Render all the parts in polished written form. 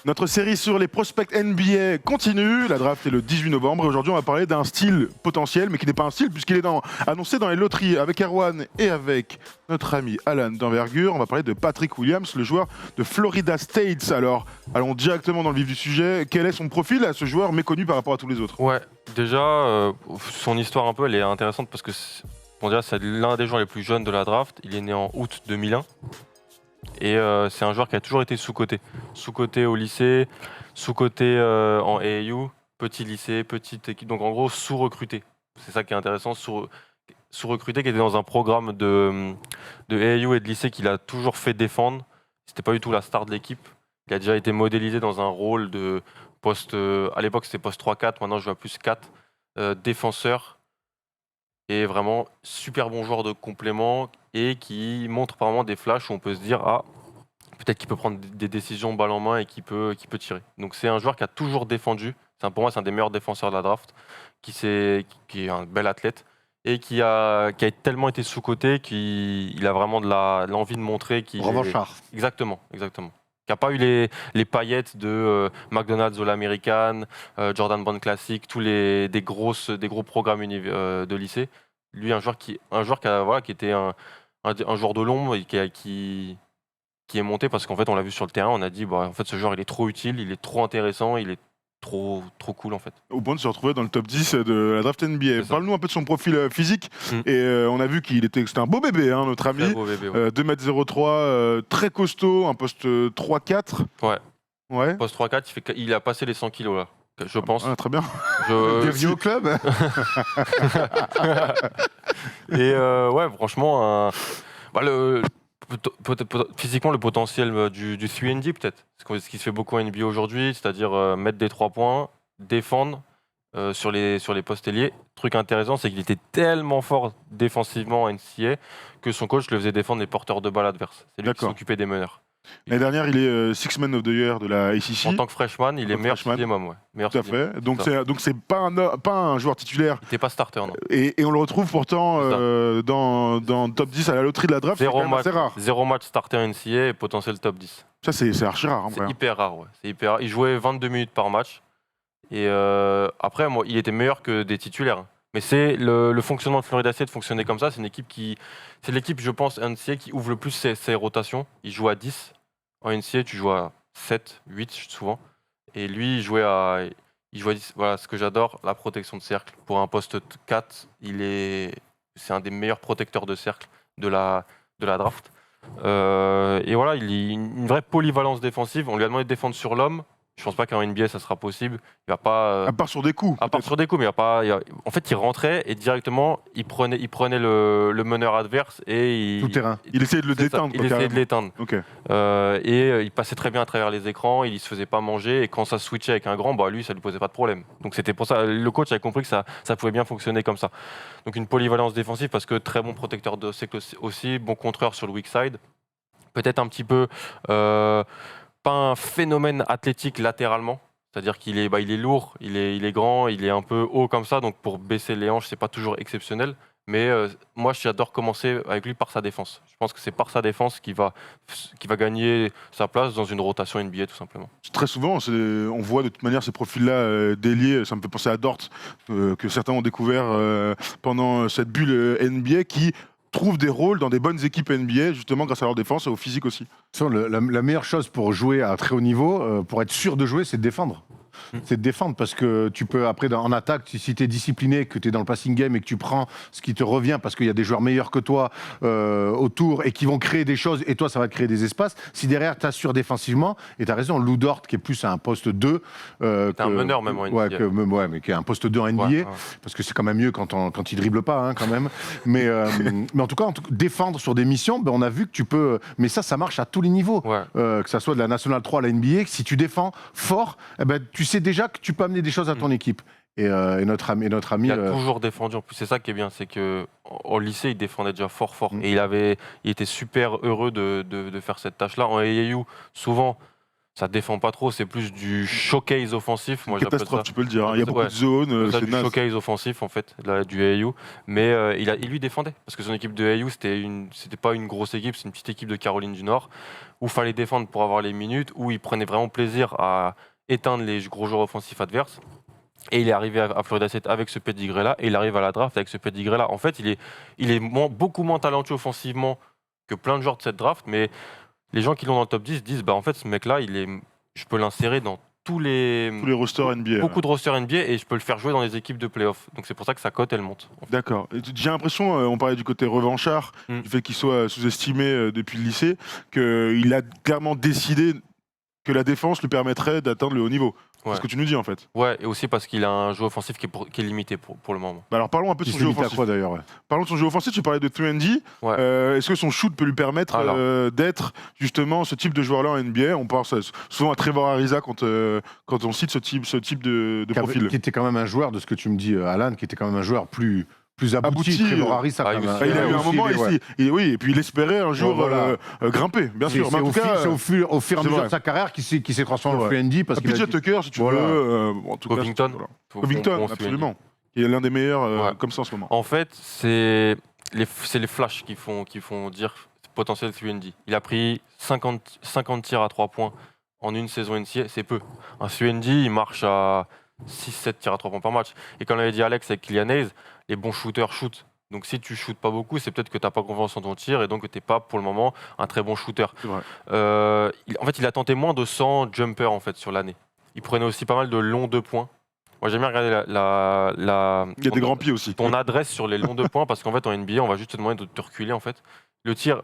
Notre série sur les prospects NBA continue. La draft est le 18 novembre et aujourd'hui on va parler d'un style potentiel, mais qui n'est pas un style puisqu'il est annoncé dans les loteries avec Erwan et avec notre ami Alan d'Envergure. On va parler de Patrick Williams, le joueur de Florida State. Alors, allons directement dans le vif du sujet. Quel est son profil à ce joueur méconnu par rapport à tous les autres? Ouais, déjà, son histoire un peu, elle est intéressante parce que c'est l'un des joueurs les plus jeunes de la draft. Il est né en août 2001 et c'est un joueur qui a toujours été sous-coté. Sous-coté au lycée, sous-coté en AAU, petit lycée, petite équipe. Donc en gros, sous-recruté. C'est ça qui est intéressant, sous-recruté, qui était dans un programme de AAU et de lycée qu'il a toujours fait défendre. C'était pas du tout la star de l'équipe. Il a déjà été modélisé dans un rôle de poste, à l'époque c'était poste 3-4, maintenant je joue à plus 4, défenseur, et vraiment super bon joueur de complément, et qui montre par moments des flashs où on peut se dire, ah, peut-être qu'il peut prendre des décisions balle en main et qui peut tirer. Donc c'est un joueur qui a toujours défendu, pour moi c'est un des meilleurs défenseurs de la draft, qui est un bel athlète, et qui a tellement été sous-coté qu'il a vraiment de l'envie de montrer qu'il Revanchard. Exactement. Qui n'a pas eu les paillettes de McDonald's All-American, Jordan Brand Classic, des gros programmes de lycée. Lui, un joueur qui était un joueur de l'ombre et qui est monté parce qu'en fait, on l'a vu sur le terrain, on a dit, en fait, ce joueur, il est trop utile, il est trop intéressant, il est trop cool en fait. Au point de se retrouver dans le top 10 de la draft NBA. Parle-nous un peu de son profil physique. Et on a vu c'était un beau bébé, hein, notre ami. Beau bébé, ouais. 2m03, très costaud, un poste 3-4. Ouais. Poste 3-4, il a passé les 100 kilos là, je pense. Ah, très bien. Bienvenue au club. Et ouais, franchement, physiquement, le potentiel du 3&D peut-être. Ce qui se fait beaucoup en NBA aujourd'hui, c'est-à-dire mettre des 3 points, défendre sur les postes ailiers. Truc intéressant, c'est qu'il était tellement fort défensivement en NCAA que son coach le faisait défendre les porteurs de balles adverses. C'est lui qui s'occupait des meneurs. L'année dernière, il est Six Man of the Year de la ACC. En tant que freshman, il est meilleur sixième homme. Tout à fait. Donc c'est pas un joueur titulaire. Il n'était pas starter, non. Et on le retrouve pourtant dans le top 10 à la loterie de la draft. C'est quand même assez rare. 0 match starter NCAA et potentiel top 10. Ça, c'est archi rare. C'est hyper rare, ouais. C'est hyper rare. Il jouait 22 minutes par match. Et après, moi, il était meilleur que des titulaires. Mais c'est le fonctionnement de Florida State de fonctionner comme ça. C'est l'équipe, je pense, NCAA qui ouvre le plus ses rotations. Il joue à 10. En NCAA, tu joues à 7, 8 souvent. Et lui, il jouait à 10. Voilà, ce que j'adore, la protection de cercle. Pour un poste 4, c'est un des meilleurs protecteurs de cercle de la draft. Et voilà, il a une vraie polyvalence défensive. On lui a demandé de défendre sur l'homme. Je pense pas qu'en NBA ça sera possible. Il va pas. À part sur des coups. À part sur des coups, mais en fait, il rentrait et directement, il prenait le meneur adverse et tout terrain. Il essayait de le détendre. Il essayait de l'éteindre. Okay. Et il passait très bien à travers les écrans. Il se faisait pas manger et quand ça switchait avec un grand, lui, ça lui posait pas de problème. Donc c'était pour ça. Le coach avait compris que ça pouvait bien fonctionner comme ça. Donc une polyvalence défensive parce que très bon protecteur de cercle aussi, bon contreur sur le weak side. Peut-être un petit peu. Pas un phénomène athlétique latéralement, c'est-à-dire qu'il est, il est lourd, il est grand, il est un peu haut comme ça, donc pour baisser les hanches, c'est pas toujours exceptionnel. Mais moi, j'adore commencer avec lui par sa défense. Je pense que c'est par sa défense qu'il va gagner sa place dans une rotation NBA, tout simplement. Très souvent, on voit de toute manière ces profils-là déliés. Ça me fait penser à Dort, que certains ont découvert pendant cette bulle NBA, qui trouvent des rôles dans des bonnes équipes NBA, justement grâce à leur défense et au physique aussi. La meilleure chose pour jouer à très haut niveau, pour être sûr de jouer, c'est de défendre. C'est de défendre parce que tu peux après en attaque, si tu es discipliné, que tu es dans le passing game et que tu prends ce qui te revient parce qu'il y a des joueurs meilleurs que toi autour et qui vont créer des choses et toi ça va créer des espaces. Si derrière tu assures défensivement, et tu as raison, Lou Dort qui est plus à un poste 2 c'est un meneur même en NBA. Mais qui est un poste 2 en NBA parce que c'est quand même mieux quand il dribble pas hein, quand même. Mais en tout cas, défendre sur des missions, on a vu que tu peux, mais ça marche à tous les niveaux, que ça soit de la National 3 à la NBA, si tu défends fort, tu sais déjà que tu peux amener des choses à ton équipe. Et notre ami, il a toujours défendu. En plus, c'est ça qui est bien, c'est que au lycée, il défendait déjà fort. Et il était super heureux de faire cette tâche-là. En AAU, souvent, ça défend pas trop, c'est plus du showcase offensif. Moi, j'appelle ça. Catastrophe, tu peux le dire. Hein. Il y a beaucoup de zones, C'est c'est du naze. showcase offensif en fait, là, du AU. Mais il lui défendait parce que son équipe de AU c'était pas une grosse équipe, c'est une petite équipe de Caroline du Nord où il fallait défendre pour avoir les minutes, où il prenait vraiment plaisir à éteindre les gros joueurs offensifs adverses. Et il est arrivé à Florida State avec ce pedigree-là, et il arrive à la draft avec ce pedigree-là. En fait, il est beaucoup moins talentueux offensivement que plein de joueurs de cette draft, mais les gens qui l'ont dans le top 10 disent en fait, ce mec-là, je peux l'insérer dans tous les rosters NBA. beaucoup de rosters NBA et je peux le faire jouer dans les équipes de playoff. Donc c'est pour ça que sa cote, elle monte. D'accord. Et j'ai l'impression, on parlait du côté revanchard, du fait qu'il soit sous-estimé depuis le lycée, qu'il a clairement décidé que la défense lui permettrait d'atteindre le haut niveau. C'est ce que tu nous dis en fait. Ouais, et aussi parce qu'il a un jeu offensif qui est limité pour le moment. Bah alors parlons un peu de son jeu offensif. Quoi, d'ailleurs, ouais. Parlons de son jeu offensif, tu parlais de 3&D. Ouais. Est-ce que son shoot peut lui permettre d'être justement ce type de joueur-là en NBA? On pense souvent à Trevor Ariza quand on cite ce type de profil. Qui était quand même un joueur, de ce que tu me dis, Alan, qui était quand même un joueur plus abouti. Trevor Ariza, il a eu un moment ici. Oui, et puis il espérait un jour grimper, bien sûr. C'est au fur et à mesure de sa carrière qu'il s'est transformé en 3&D. PJ Tucker, si tu veux. En tout cas, Covington, absolument. Qui est l'un des meilleurs comme ça en ce moment. En fait, c'est les flashs qui font dire potentiel 3&D. Il a pris 50 tirs à 3 points en une saison NCAA, c'est peu. Un 3&D, il marche à 6-7 tirs à 3 points par match. Et comme l'avait dit Alex avec Killian Hayes, les bons shooters shootent. Donc si tu shootes pas beaucoup, c'est peut-être que tu n'as pas confiance en ton tir et donc que tu n'es pas pour le moment un très bon shooter. En fait, il a tenté moins de 100 jumpers en fait, sur l'année. Il prenait aussi pas mal de longs 2 points. Moi j'aime bien regarder il y a des grands pieds aussi. Ton adresse sur les longs 2 points parce qu'en fait en NBA on va juste te demander de te reculer en fait. Le tir,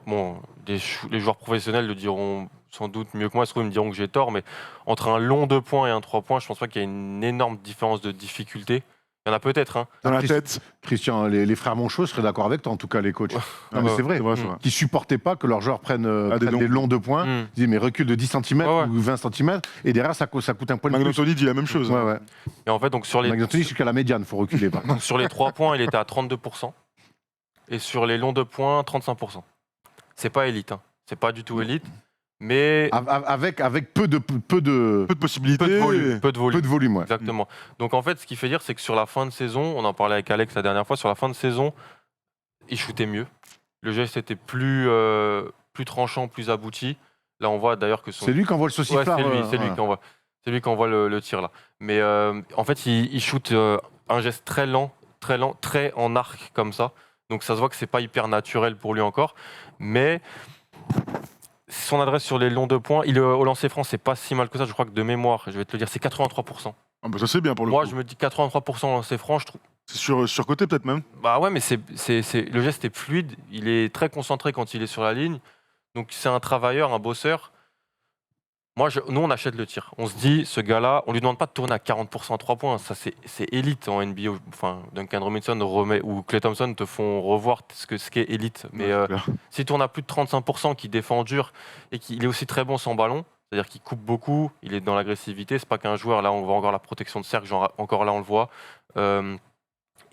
les joueurs professionnels le diront sans doute mieux que moi, ils me diront que j'ai tort, mais entre un long 2 points et un 3 points, je pense pas qu'il y ait une énorme différence de difficulté. Il y en a peut-être. Hein. Dans la tête. Christian, les frères Monchaux seraient d'accord avec toi, en tout cas les coachs. Non, mais c'est vrai. Qui supportaient pas que leurs joueurs prennent des longs 2 points. Ils disent mais recule de 10 cm ou 20 cm et derrière ça coûte un point de plus. Magnantoni dit la même chose. Et en fait, donc sur les Magnantoni, je suis qu'à la médiane, il faut reculer. Sur les 3 points, il était à 32%. Et sur les longs 2 points, 35%. C'est pas élite. Hein. C'est pas du tout élite. Mais avec peu de possibilités, peu de volume. Ouais. Exactement. Donc en fait, ce qui fait dire, c'est que sur la fin de saison, on en parlait avec Alex la dernière fois, sur la fin de saison, il shootait mieux. Le geste était plus tranchant, plus abouti. Là, on voit d'ailleurs que c'est lui qui envoie le sauciflard. C'est lui qui envoie le tir là. Mais en fait, il shoot un geste très lent, très en arc comme ça. Donc ça se voit que c'est pas hyper naturel pour lui encore, mais son adresse sur les longs 2 points, au lancer franc, c'est pas si mal que ça. Je crois que de mémoire, je vais te le dire, c'est 83%. Ah bah ça c'est bien pour le coup. Moi, je me dis 83% au lancer franc, je trouve. C'est surcoté peut-être même. Bah ouais, mais le geste est fluide, il est très concentré quand il est sur la ligne. Donc c'est un travailleur, un bosseur. Nous, on achète le tir. On se dit, ce gars-là, on lui demande pas de tourner à 40% à 3 points. Ça, c'est élite en NBA. Enfin, Duncan Robinson ou Klay Thompson te font revoir ce qu'est élite. Mais s'il tourne à plus de 35%, qu'il défend dur et qu'il est aussi très bon sans ballon, c'est-à-dire qu'il coupe beaucoup, il est dans l'agressivité. C'est pas qu'un joueur, là, on voit encore la protection de cercle, encore là, on le voit.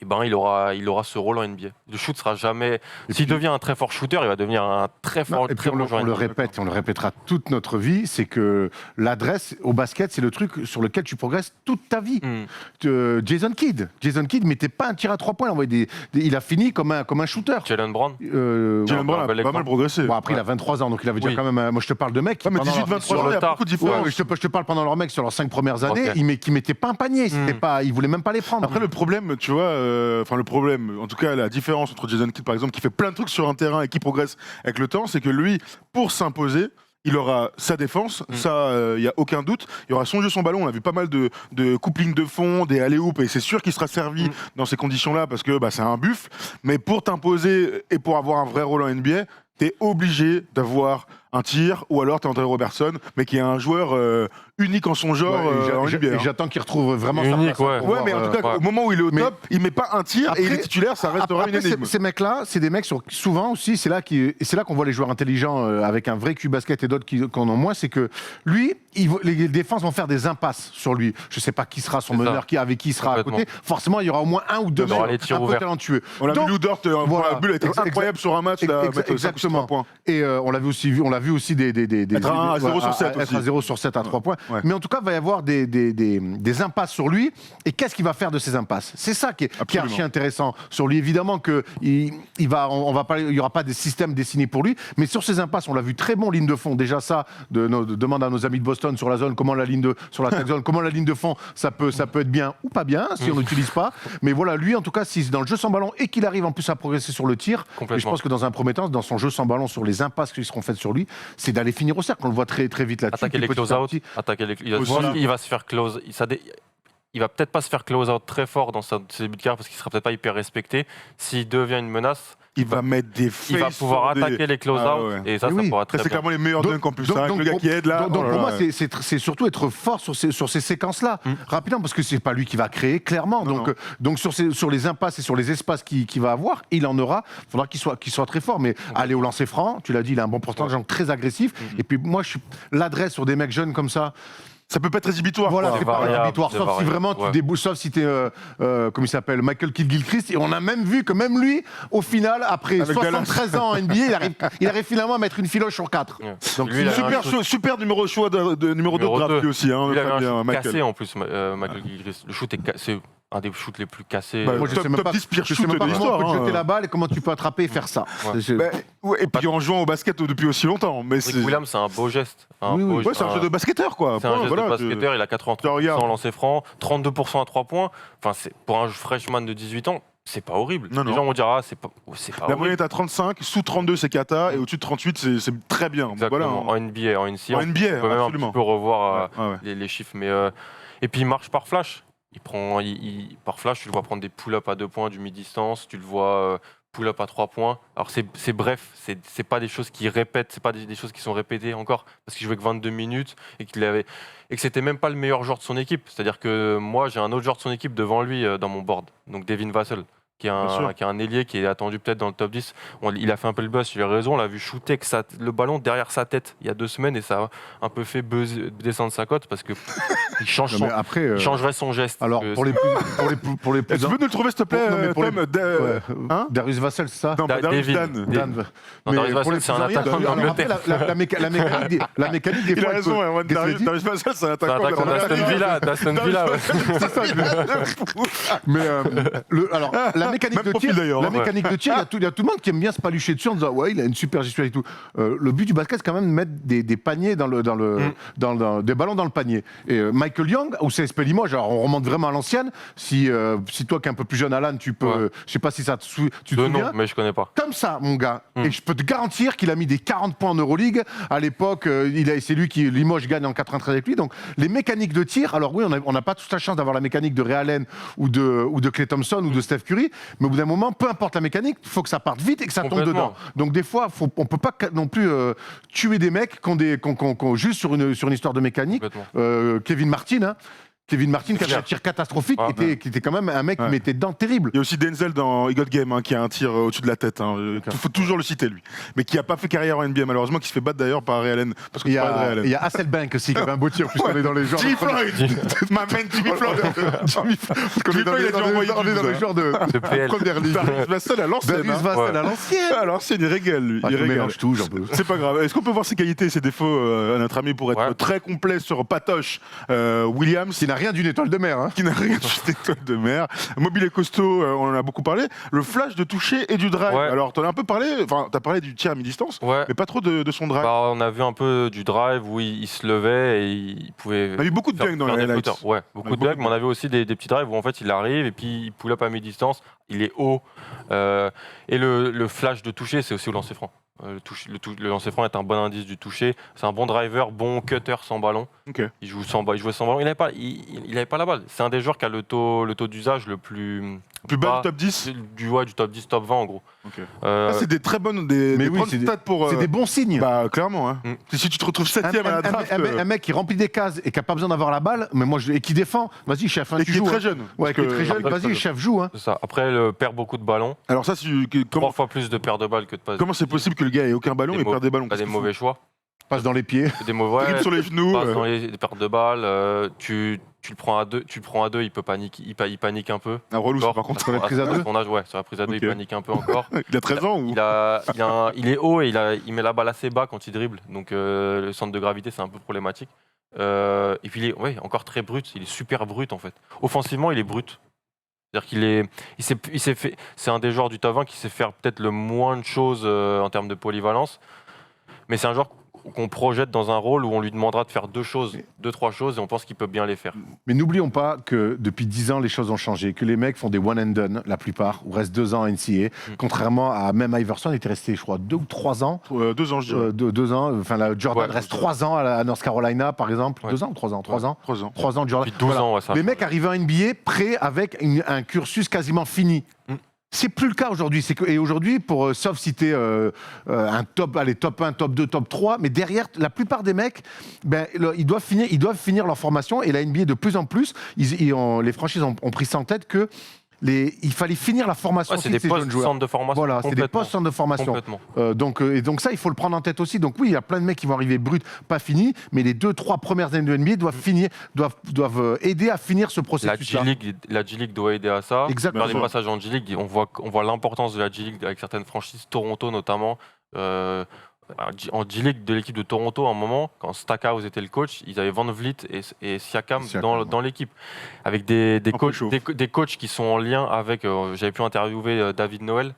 Il aura ce rôle en NBA. Le shoot sera jamais. S'il devient un très fort shooter, il va devenir un très fort. Et puis on le répète, on le répétera toute notre vie, c'est que l'adresse au basket, c'est le truc sur lequel tu progresses toute ta vie. Jason Kidd mettait pas un tir à 3 points, il a fini comme un shooter. Jalen Brown. Jalen Brown a pas mal progressé. Bon, après, il a 23 ans, donc il avait déjà quand même. Moi, je te parle de mecs. Mais 18-23 ans, il y a beaucoup de différence. Je te parle pendant leurs mecs sur leurs 5 premières années, qui mettaient pas un panier. Ils voulaient même pas les prendre. Après, le problème, tu vois. Le problème, en tout cas la différence entre Jason Kidd par exemple qui fait plein de trucs sur un terrain et qui progresse avec le temps, c'est que lui, pour s'imposer, il aura sa défense, ça, il n'y a aucun doute. Il y aura son jeu, son ballon. On a vu pas mal de coupling de fond, des alley-oops, et c'est sûr qu'il sera servi dans ces conditions-là parce que c'est un buff. Mais pour t'imposer et pour avoir un vrai rôle en NBA, t'es obligé d'avoir un tir, ou alors t'es Andre Robertson, mais qui est un joueur unique en son genre en NBA. J'attends qu'il retrouve vraiment unique, sa place. Ouais, mais en tout cas, au moment où il est au top, il met pas un tir et il est titulaire, ça restera une énigme. Ces mecs-là, c'est des mecs souvent aussi, c'est là qu'on voit les joueurs intelligents avec un vrai Q-basket et d'autres qui en ont moins, c'est que lui, les défenses vont faire des impasses sur lui. Je sais pas qui sera son meneur, avec qui il sera à côté. Forcément, il y aura au moins un ou deux mecs un peu talentueux. On l'a vu, Lou Dort, la bulle a été incroyable sur un match. Exactement. Et on l'avait vu aussi des Être à 0 sur 7 être aussi. à 0 sur 7 à 3 points. Ouais. Mais en tout cas, il va y avoir des impasses sur lui. Et qu'est-ce qu'il va faire de ces impasses? C'est ça qui est Absolument. archi intéressant sur lui. Évidemment qu'il n'y aura pas des systèmes dessinés pour lui, mais sur ces impasses, on l'a vu très bon ligne de fond. Déjà ça, demande à nos amis de Boston sur la zone, sur l'attaque zone, comment la ligne de fond, ça peut être bien ou pas bien si on n'utilise pas. Mais voilà, lui en tout cas, si c'est dans le jeu sans ballon et qu'il arrive en plus à progresser sur le tir, et je pense que dans un premier temps, dans son jeu sans ballon, sur les impasses qui seront faites sur lui, c'est d'aller finir au cercle. On le voit très, très vite là-dessus. Attaquer les Puis petit close à out, petit- il va se faire close. Il va peut-être pas se faire close out très fort dans ses débuts de carrière parce qu'il sera peut-être pas hyper respecté. S'il devient une menace, Il va mettre des il va faces pouvoir sur attaquer les close Ah out ouais. et ça Et oui. pourra Ça, très c'est bien. clairement les meilleurs dunks en plus. hein, avec le gars qui aide là. Donc oh là pour moi, là. c'est surtout être fort sur ces séquences-là, rapidement, parce que c'est pas lui qui va créer, clairement. Non, Donc sur les impasses et sur les espaces qu'il va avoir, il en aura. Il faudra qu'il soit très fort. Mais aller au lancer franc, tu l'as dit, il a un bon pourcentage, donc très agressif. Et puis moi, l'adresse sur des mecs jeunes comme ça. Ça peut pas être rédhibitoire. Voilà, quoi. c'est pas variable, rédhibitoire, c'est sauf si variable, vraiment tu ouais. débouches, sauf si t'es, comment il s'appelle, Michael Kidd-Gilchrist, et on a même vu que même lui, au final, après Avec 73 ans en NBA, il arrive finalement à mettre une filoche sur 4. Ouais. Donc Lui, il a Super numéro choix de numéro 2 de Numéro draft 2. lui aussi. Hein, Il avait très un bien, shoot Michael. cassé en plus, Michael Gilchrist. Le shoot c'est un des shoots les plus cassés. Bah, moi, je top- sais même top pas, 10 pire je sais même shoot pas de comment l'histoire, on peut te hein. jeter la balle et comment tu peux attraper et faire ça. Ouais. C'est- Bah, ouais, et puis en jouant au basket depuis aussi longtemps. Mais Rick c'est Williams, c'est un beau geste. Oui, oui. ouais, c'est un jeu de basketteur quoi. C'est un Point, geste voilà, de basketteur, il a 83% regarde. en lancer franc, 32% à 3 points. Enfin, pour un freshman de 18 ans, c'est pas horrible. Non, Les non. gens vont dire, ah, c'est pas La horrible. moyenne est à 35, sous 32 c'est kata et au-dessus de 38 c'est très bien. Donc Exactement. voilà, En NBA, en NCAA, en NBA, on peut même un absolument. petit peu revoir Ouais, ouais. les chiffres. Mais, et puis il marche par flash. Par flash, tu le vois prendre des pull-ups à 2 points du mi-distance, tu le vois pull-up à 3 points. Alors c'est bref, c'est pas des choses qui répètent, c'est pas des choses qui sont répétées encore, parce qu'il jouait que 22 minutes et que c'était même pas le meilleur joueur de son équipe. C'est-à-dire que moi, j'ai un autre joueur de son équipe devant lui dans mon board, donc Devin Vassell. Qui est un ailier qui est attendu peut-être dans le top 10. Il a fait un peu le buzz, il a raison, on l'a vu shooter avec le ballon derrière sa tête il y a 2 semaines et ça a un peu fait descendre sa cote parce que il changerait son geste. Alors pour les plus Tu veux nous le trouver s'il te plaît, Non, mais pour les- Tom, hein Darius Vassell, c'est ça? Non, bah, Darius Devin. Dan. Dan. Non, Darius pour les Vassell, c'est un plus attaquant alors, après, d'Angleterre. la mécanique des Il a fois, raison, Erwan, qu'est-ce que Darius Vassell, c'est un C'est un attaquant. attaquant d'Aston Villa. D'Aston Villa, ouais. c'est ça, mais alors la mécanique Même de profil, tir, d'ailleurs, la hein. mécanique de tir, il y a tout le monde qui aime bien se palucher dessus en disant ouais, il a une super gestuelle et tout. Le but du basket, c'est quand même de mettre des paniers des ballons dans le panier. Et Michael Young ou CSP Limoges, alors on remonte vraiment à l'ancienne. Si toi qui es un peu plus jeune, Alan, tu peux, Ouais. je sais pas si ça tu te De souviens. nom, mais je connais pas. Comme ça, mon gars. Et je peux te garantir qu'il a mis des 40 points en Euroleague. À l'époque, c'est lui qui Limoges gagne en 93 avec lui. Donc, les mécaniques de tir, alors oui, on n'a pas toute la chance d'avoir la mécanique de Ray Allen ou de Klay Thompson ou de Steph Curry. Mais au bout d'un moment, peu importe la mécanique, il faut que ça parte vite et que ça tombe Complètement. dedans. Donc, des fois, on peut pas non plus tuer des mecs qu'on juste sur une histoire de mécanique. Complètement. Kevin Martin, hein. Kevin Martin qui avait un tir catastrophique, Ah, qui était quand même un mec Ouais. qui mettait dedans terrible. Il y a aussi Denzel dans Eagle Game hein, qui a un tir au-dessus de la tête. Il faut toujours le citer lui. Mais qui n'a pas fait carrière en NBA malheureusement, qui se fait battre d'ailleurs par Ray Allen. Parce que Il y tu parles de Ray a, Allen. il y a Hasselbank aussi qui avait un beau tir, puisqu'on est dans les genres. Jimmy Floyd Ma main Jimmy Floyd Jimmy On est dans Floyd, il a dû envoyer on est dans du les buzz, genres de De PL. première ligue. Darius Vassell à l'ancienne. Darius hein. Vassell Ouais. à l'ancienne. À l'ancienne, il régale lui. Ah, Il tu régale. mélanges tout, j'en peux. C'est pas grave. Est-ce qu'on peut voir ses qualités et ses défauts à notre ami pour être Ouais. très complet sur Patoche Williams Qui n'a rien d'une étoile de mer. Hein. qui n'a rien de cette étoile de mer. Mobile et costaud, on en a beaucoup parlé. Le flash de toucher et du drive. Ouais. Alors, t'en as un peu parlé, enfin, t'as parlé du tir à mi-distance, Ouais. mais pas trop de son drive. Bah, on a vu un peu du drive où il se levait et il pouvait. On a eu beaucoup de faire- dunks dans faire les des highlights. flotteurs. Ouais, beaucoup de dunks, mais on avait aussi des petits drives où en fait il arrive et puis il pull up à mi-distance, il est haut. Et le flash de toucher, c'est aussi au lancer franc. Le lancer franc est un bon indice du toucher. C'est un bon driver, bon cutter sans ballon. Ok. Il jouait sans ballon. Il n'avait pas la balle. C'est un des joueurs qui a le taux d'usage le plus Plus bas bas du top 10. du top 10, top 20 en gros. Ok. Euh, C'est des très bonnes Mais des oui, bonnes c'est des- stats pour. C'est des bons signes. Bah, clairement. Hein. Mm. Si tu te retrouves 7ème à la draft. Un mec qui remplit des cases et qui n'a pas besoin d'avoir la balle, mais et qui défend, vas-y, chef, hein, Et tu qui est joues. très hein. jeune. Ouais, Parce qui est que- très jeune, Après, vas-y, chef, joue. Hein. c'est ça. Après, il perd beaucoup de ballons. Alors, ça, 3 fois plus de pertes de balles que de passes. comment c'est possible que le gars ait aucun ballon et perd des ballons T'as des Qu'est-ce qu'il mauvais choix. Passe dans les pieds. C'est des mauvais. fout Dribble sur les genoux. Passe dans des pertes de balles. tu le prends à 2, il peut paniquer, il panique un peu. Un relou, ça, Encore. par contre. Sur la prise à deux. Son âge, ouais, sur la prise à 2, Ok. il panique un peu encore. Il a 13 ans ou Il est haut et il met la balle assez bas quand il dribble. Donc le centre de gravité, c'est un peu problématique. Et puis il est encore très brut. Il est super brut en fait. Offensivement, il est brut. C'est-à-dire il s'est fait. C'est un des joueurs du top 20 qui sait faire peut-être le moins de choses en termes de polyvalence. Mais c'est un joueur qu'on projette dans un rôle où on lui demandera de faire deux, trois choses et on pense qu'il peut bien les faire. Mais n'oublions pas que depuis 10 ans, les choses ont changé, que les mecs font des one and done, la plupart, ou restent 2 ans à NCAA, contrairement à même Iverson, il était resté, je crois, 2 ou 3 ans. 2 ans, je dirais. 2 ans, enfin, Jordan Ouais, reste je 3 ans à North Carolina, par exemple. Ouais. 2 ans ou 3 ans 3 ans 3 ans. 3 ans de Jordan. Depuis 12 ans, ouais, ça. Les mecs arrivent en NBA prêts avec un cursus quasiment fini. C'est plus le cas aujourd'hui. Et aujourd'hui, sauf si tu es un top 1, top 2, top 3, mais derrière, la plupart des mecs, ils doivent finir leur formation. Et la NBA, de plus en plus, les franchises ont pris ça en tête que il fallait finir la formation C'est de des ces jeunes joueurs. postes-centres de formation. Voilà, c'est des postes-centres de formation. Complètement. Donc ça, il faut le prendre en tête aussi. Donc oui, il y a plein de mecs qui vont arriver bruts, pas finis, mais les 2-3 premières années de NBA doivent aider à finir ce processus-là. La G-League doit aider à ça. Exactement. Dans les passages en G-League, on voit l'importance de la G-League avec certaines franchises, Toronto notamment. En G-League de l'équipe de Toronto, à un moment, quand Stackhouse était le coach, ils avaient Van Vliet et Siakam dans l'équipe. Avec des coachs qui sont en lien avec... J'avais pu interviewer David Noël,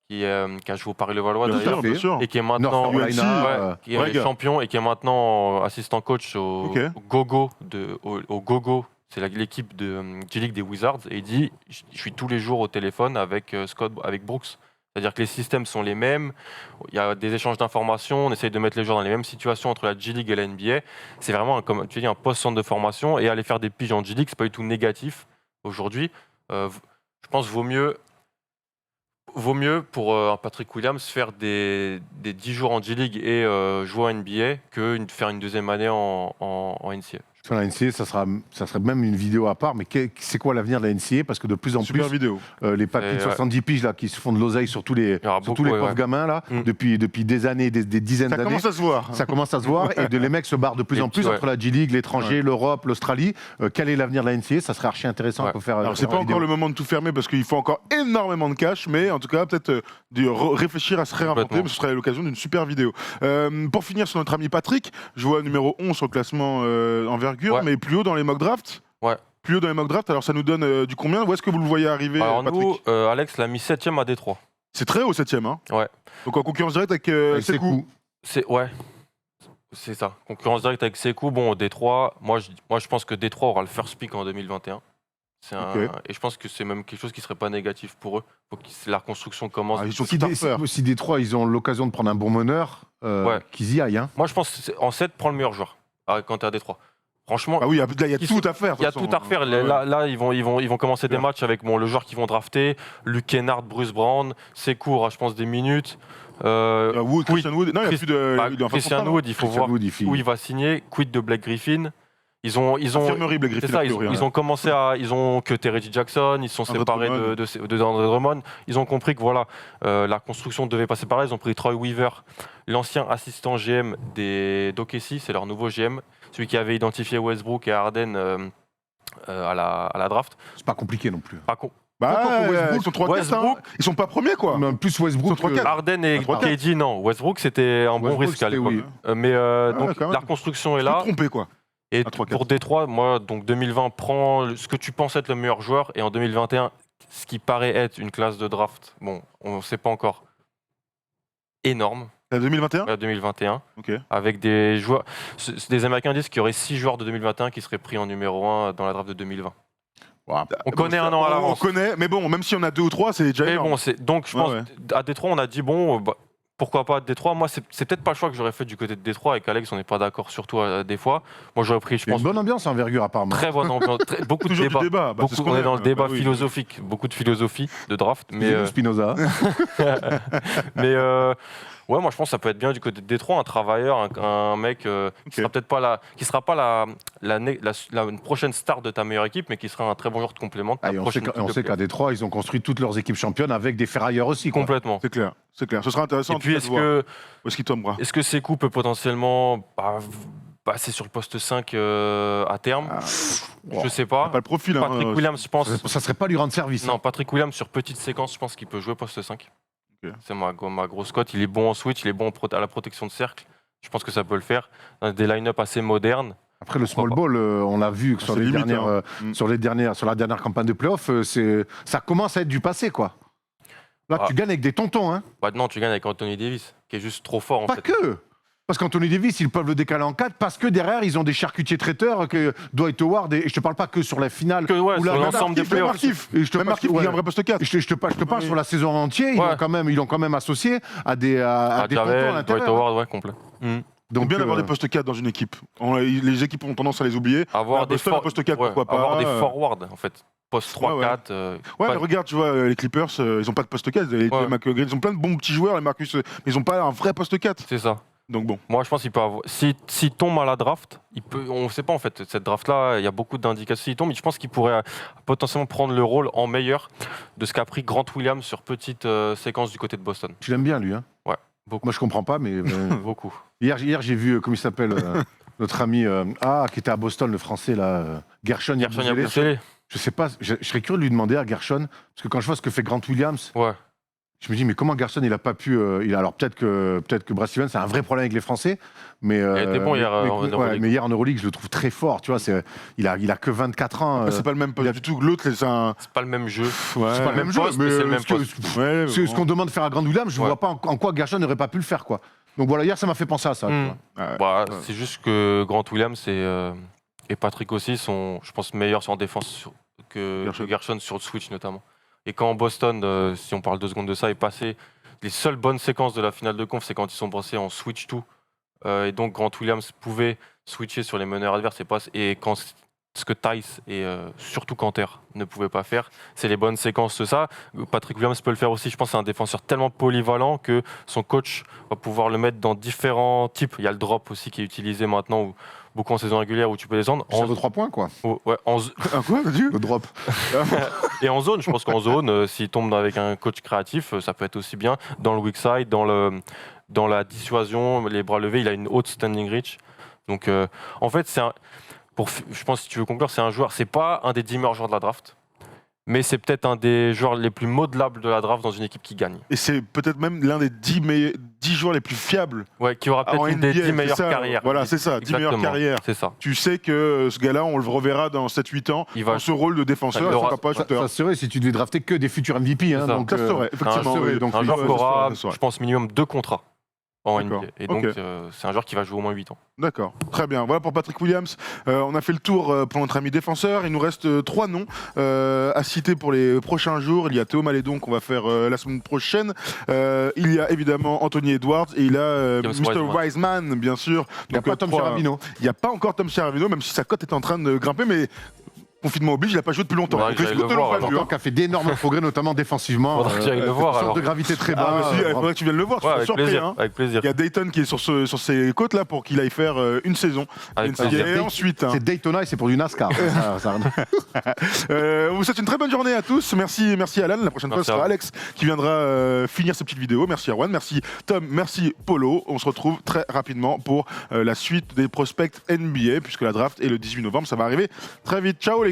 qui a joué au Paris-Levallois d'ailleurs, Bien sûr. et qui est maintenant North qui est champion et qui est maintenant assistant coach au Gogo. C'est l'équipe de G-League des Wizards. Et il dit, je suis tous les jours au téléphone avec Brooks. C'est-à-dire que les systèmes sont les mêmes, il y a des échanges d'informations, on essaye de mettre les joueurs dans les mêmes situations entre la G-League et la NBA. C'est vraiment, comme tu dis, un post-centre de formation, et aller faire des piges en G-League, c'est pas du tout négatif aujourd'hui. Je pense qu'il vaut mieux pour Patrick Williams faire des 10 jours en G-League et jouer en NBA que faire une deuxième année en NCAA. Sur la NCAA, ça serait même une vidéo à part, mais c'est quoi l'avenir de la NCAA? Parce que de plus en Super plus, vidéo. les papis de 70 piges là, qui se font de l'oseille sur tous les pauvres gamins là, depuis des années, des dizaines d'années. Ça commence à se voir. Ça commence à se voir, et les mecs se barrent de plus en plus entre la G-League, l'étranger, l'Europe, l'Australie. Quel est l'avenir de la NCAA? Ça serait archi intéressant pour faire. Alors, c'est pas encore le moment de tout fermer parce qu'il faut encore énormément de cash, mais en tout cas, peut-être réfléchir à se réinventer, mais ce serait l'occasion d'une super vidéo. Pour finir sur notre ami Patrick, je vois numéro 11 sur le classement envergure, mais plus haut dans les mock drafts. Ouais. Plus haut dans les mock drafts, alors ça nous donne du combien? Où est-ce que vous le voyez arriver, alors Patrick? nous, Alex l'a mis 7ème à Détroit. C'est très haut, 7ème. Hein. Ouais. Donc en concurrence directe avec Sekou. C'est ça. Concurrence directe avec Sekou. Bon, Détroit, moi je pense que Détroit aura le first pick en 2021. Et je pense que c'est même quelque chose qui serait pas négatif pour eux. Faut que la reconstruction commence. Si Détroit, ils ont l'occasion de prendre un bon meneur, qu'ils y aillent. Hein. Moi je pense qu'en 7, prends le meilleur joueur quand tu es à Détroit. Franchement, il y a tout à faire. Il y a tout à refaire. Là, ils vont commencer des matchs avec le joueur qu'ils vont drafter, Luke Kennard, Bruce Brown, Sekou aura, je pense, des minutes. Christian Wood. Non, il n'y a plus de. Christian Wood, il faut voir où il va signer. Quid de Blake Griffin. Ils ont commencé à. Ils ont que Reggie Jackson, ils sont séparés de Andre Drummond. Ils ont compris que la construction devait passer par là. Ils ont pris Troy Weaver, l'ancien assistant GM d'OKC, c'est leur nouveau GM, celui qui avait identifié Westbrook et Harden à la draft. C'est pas compliqué non plus. Ils sont 3-4, hein. Ils sont pas premiers, quoi. Mais plus Westbrook. Harden et KD, non. Westbrook, c'était un bon risque à l'époque. Mais donc la reconstruction est là. Trompé, quoi. Et pour Détroit, moi, donc 2020, prends ce que tu penses être le meilleur joueur, et en 2021, ce qui paraît être une classe de draft, bon, on ne sait pas encore, énorme. 2021 2021, okay. Avec des joueurs. Des Américains disent qu'il y aurait 6 joueurs de 2021 qui seraient pris en numéro 1 dans la draft de 2020. Wow. On connaît un an à l'avance. On connaît, mais bon, même si on a 2 ou 3, c'est déjà énorme. Donc je pense, à Détroit, on a dit, pourquoi pas Détroit? Moi, c'est peut-être pas le choix que j'aurais fait du côté de Détroit. Avec Alex, on n'est pas d'accord, surtout des fois. Moi, j'aurais pris, je pense. Une bonne ambiance en envergure, apparemment. Très bonne ambiance. Beaucoup de débats. On est dans le débat philosophique. Beaucoup de philosophie de draft. Mais Spinoza. mais moi, je pense que ça peut être bien du côté de Détroit, un travailleur, un mec qui sera pas la prochaine star de ta meilleure équipe, mais qui sera un très bon joueur de complément. On sait qu'à Détroit, ils ont construit toutes leurs équipes championnes avec des ferrailleurs aussi. Complètement. C'est clair. Ce sera intéressant. Et puis, est-ce qu'il tombera? Est-ce que Sekou peut potentiellement C'est sur le poste 5 à terme. Je sais pas. Pas le profil. Patrick Williams, je pense. Ça serait pas lui rendre service. Non, Patrick Williams, sur petite séquence, je pense qu'il peut jouer poste 5. Ok. C'est ma grosse cote. Il est bon en switch, il est bon à la protection de cercle. Je pense que ça peut le faire. Dans des line-up assez modernes. Après le small Pourquoi ball, on l'a vu que sur c'est les limite, dernières, sur la dernière campagne de playoff, ça commence à être du passé, quoi. Là, tu gagnes avec des tontons, hein. Non, tu gagnes avec Anthony Davis, qui est juste trop fort en Pas fait. que. Parce qu'Anthony Davis, ils peuvent le décaler en 4 parce que derrière, ils ont des charcutiers traiteurs que Dwight Howard, et je te parle pas que sur la finale. Que ou sur l'ensemble des playoffs. Markif. Et je te Même parle- Markif, ouais. il y a un vrai poste 4. Je te parle sur la saison entière, ils l'ont quand même associé à des tontons à Javel, Dwight l'intérieur. Howard, ouais, complet. Donc bien d'avoir des postes 4 dans une équipe. Les équipes ont tendance à les oublier. Avoir des Boston, un poste 4, pourquoi pas. Avoir des forwards, en fait. Poste 3, 4. Ouais, mais regarde, tu vois, les Clippers, ils ont pas de poste 4. Les McGrady, ils ont plein de bons petits joueurs, les Marcus, mais ils ont pas un vrai poste 4. C'est ça. Donc bon. Moi, je pense qu'il peut avoir. S'il tombe à la draft, on ne sait pas en fait. Cette draft-là, il y a beaucoup d'indications. S'il tombe, je pense qu'il pourrait potentiellement prendre le rôle en meilleur de ce qu'a pris Grant Williams sur petite séquence du côté de Boston. Tu l'aimes bien, lui, hein? Ouais, beaucoup. Moi, je comprends pas, mais. Beaucoup. Hier, j'ai vu, comment il s'appelle, notre ami, qui était à Boston, le français, là, Gershon Yabusele. Je sais pas, je serais curieux de lui demander à Gershon, parce que quand je vois ce que fait Grant Williams, je me dis, mais comment Gershon, il a pas pu. Alors peut-être que Brad Stevens a un vrai problème avec les Français, mais. Il a été bon hier en Euroleague. Mais hier en Euroleague, je le trouve très fort, tu vois, il a que 24 ans. C'est pas le même poste du tout. L'autre, c'est un. C'est pas le même jeu. Ouais. C'est pas le même poste, mais c'est le même poste. Ce qu'on demande de faire à Grant Williams, je vois pas en quoi Gershon n'aurait pas pu le faire, quoi. Donc voilà, hier, ça m'a fait penser à ça. Tu vois. C'est juste que Grant Williams et Patrick aussi sont, je pense, meilleurs en défense que Gershon sur le switch notamment. Et quand Boston, si on parle 2 secondes de ça, est passé, les seules bonnes séquences de la finale de conf, c'est quand ils sont passés en switch tout. Et donc Grant Williams pouvait switcher sur les meneurs adverses et quand ce que Tice et surtout Canter ne pouvaient pas faire, c'est les bonnes séquences. Ça, Patrick Williams peut le faire aussi. Je pense que c'est un défenseur tellement polyvalent que son coach va pouvoir le mettre dans différents types. Il y a le drop aussi qui est utilisé maintenant, beaucoup en saison régulière, où tu peux descendre. Ça vaut 3 points, quoi. Ouais, Quoi, vas-y. Le drop. Et en zone, je pense qu'en zone, s'il tombe avec un coach créatif, ça peut être aussi bien. Dans le weak side, dans la dissuasion, les bras levés, il a une haute standing reach. Donc, en fait, je pense, si tu veux conclure, c'est un joueur, c'est pas un des 10 meilleurs joueurs de la draft, mais c'est peut-être un des joueurs les plus modelables de la draft dans une équipe qui gagne. Et c'est peut-être même l'un des 10 joueurs les plus fiables. Ouais, qui aura peut-être une des 10 meilleures carrières. Voilà, c'est ça, 10 meilleures carrières. C'est ça. Tu sais que ce gars-là, on le reverra dans 7-8 ans dans ce rôle de défenseur. Ça serait si tu devais drafter que des futurs MVP. Hein, donc, ça serait, effectivement. Un joueur qui aura, je pense, minimum 2 contrats en NBA. Et donc, c'est un joueur qui va jouer au moins 8 ans. D'accord, très bien. Voilà pour Patrick Williams. On a fait le tour pour notre ami défenseur. Il nous reste 3 noms à citer pour les prochains jours. Il y a Théo Malédon qu'on va faire la semaine prochaine. Il y a évidemment Anthony Edwards et il y a Mr. Wiseman, bien sûr. Il n'y a pas Tom Chiaravino. Il n'y a pas encore Tom Chiaravino, même si sa cote est en train de grimper, mais confinement oblige, il n'a pas joué depuis longtemps. Ouais, qui a fait d'énormes progrès, notamment défensivement. Faudrait que j'aille le voir. Centre de gravité très bas. Il faudrait que tu viennes le voir. Avec plaisir. Avec plaisir. Il y a Dayton qui est sur ses côtes là pour qu'il aille faire une saison. Et ensuite. C'est Daytona et c'est pour du NASCAR. On vous souhaite une très bonne journée à tous. Merci Alan. La prochaine fois, ce sera Alex qui viendra finir ces petites vidéos. Merci Erwan, merci Tom, merci Polo. On se retrouve très rapidement pour la suite des prospects NBA, puisque la draft est le 18 novembre. Ça va arriver très vite. Ciao les